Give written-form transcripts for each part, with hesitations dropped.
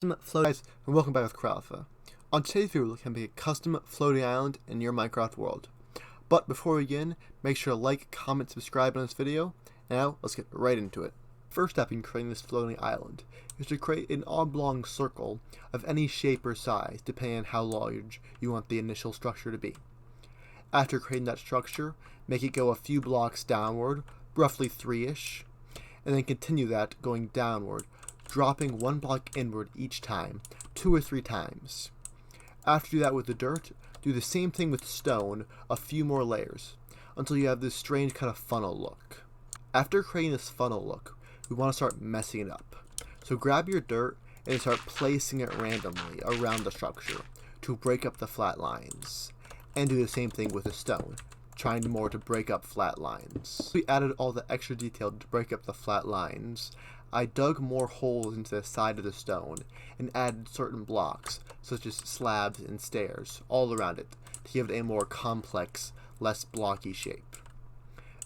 Guys, and welcome back with Crowalpha. On today's video, we're looking at a custom floating island in your Minecraft world. But before we begin, make sure to like, comment, subscribe on this video. Now, let's get right into it. First step in creating this floating island is to create an oblong circle of any shape or size, depending on how large you want the initial structure to be. After creating that structure, make it go a few blocks downward, roughly 3-ish, and then continue that going downward, dropping one block inward each time, 2 or 3 times. After you do that with the dirt, do the same thing with stone, a few more layers, until you have this strange kind of funnel look. After creating this funnel look, we want to start messing it up. So grab your dirt and start placing it randomly around the structure to break up the flat lines. And do the same thing with the stone, trying more to break up flat lines. We added all the extra detail to break up the flat lines. I dug more holes into the side of the stone and added certain blocks, such as slabs and stairs, all around it to give it a more complex, less blocky shape.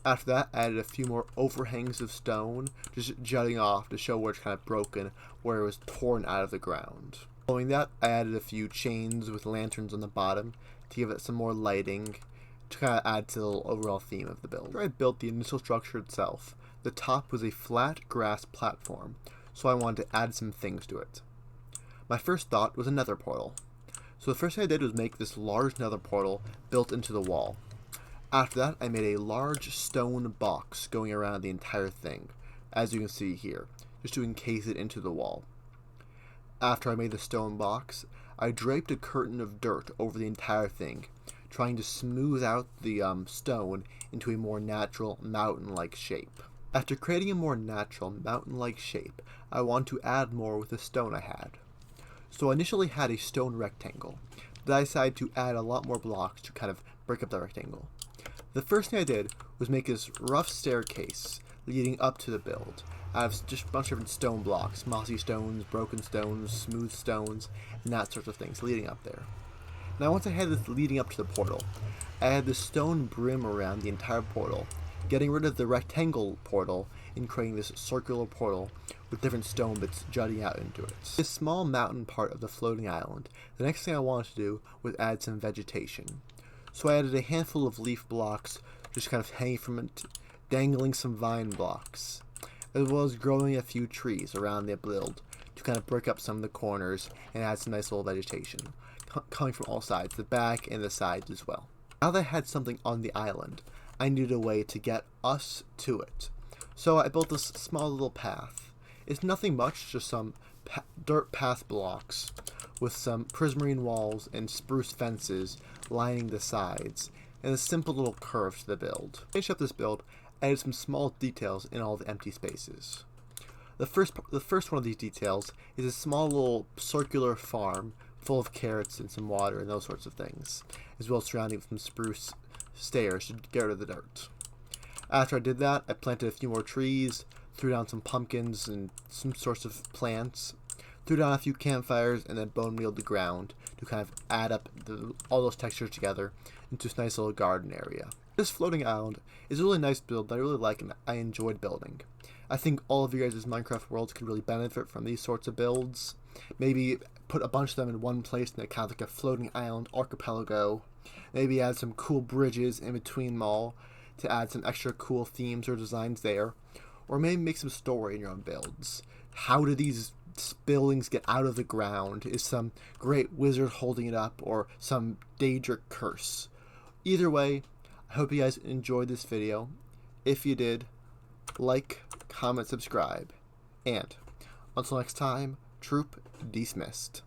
After that, I added a few more overhangs of stone, just jutting off to show where it's kind of broken, where it was torn out of the ground. Following that, I added a few chains with lanterns on the bottom to give it some more lighting, to kind of add to the overall theme of the build. After I built the initial structure itself, the top was a flat grass platform, so I wanted to add some things to it. My first thought was a nether portal. So the first thing I did was make this large nether portal built into the wall. After that, I made a large stone box going around the entire thing, as you can see here, just to encase it into the wall. After I made the stone box, I draped a curtain of dirt over the entire thing, trying to smooth out the stone into a more natural mountain-like shape. After creating a more natural mountain-like shape, I wanted to add more with the stone I had. So I initially had a stone rectangle, but I decided to add a lot more blocks to kind of break up the rectangle. The first thing I did was make this rough staircase leading up to the build out of just a bunch of different stone blocks, mossy stones, broken stones, smooth stones, and that sort of things leading up there. Now once I had this leading up to the portal, I had the stone brim around the entire portal, getting rid of the rectangle portal and creating this circular portal with different stone bits jutting out into it. This small mountain part of the floating island, the next thing I wanted to do was add some vegetation. So I added a handful of leaf blocks, just kind of hanging from it, dangling some vine blocks, as well as growing a few trees around the build to kind of break up some of the corners and add some nice little vegetation, coming from all sides, the back and the sides as well. Now that I had something on the island, I needed a way to get us to it. So I built this small little path. It's nothing much, just some dirt path blocks with some prismarine walls and spruce fences lining the sides, and a simple little curve to the build. To finish up this build, I added some small details in all the empty spaces. The first one of these details is a small little circular farm full of carrots and some water and those sorts of things, as well as surrounding with some spruce stairs to get rid of the dirt. After I did that, I planted a few more trees, threw down some pumpkins and some sorts of plants, threw down a few campfires, and then bone mealed the ground to kind of add up all those textures together into this nice little garden area. This floating island is a really nice build that I really like and I enjoyed building. I think all of you guys' Minecraft worlds could really benefit from these sorts of builds. Maybe put a bunch of them in one place and they kind of like a floating island archipelago. Maybe add some cool bridges in between them all to add some extra cool themes or designs there. Or maybe make some story in your own builds. How do these buildings get out of the ground? Is some great wizard holding it up or some Daedric curse? Either way, I hope you guys enjoyed this video. If you did, like, comment, subscribe, and until next time, troop dismissed.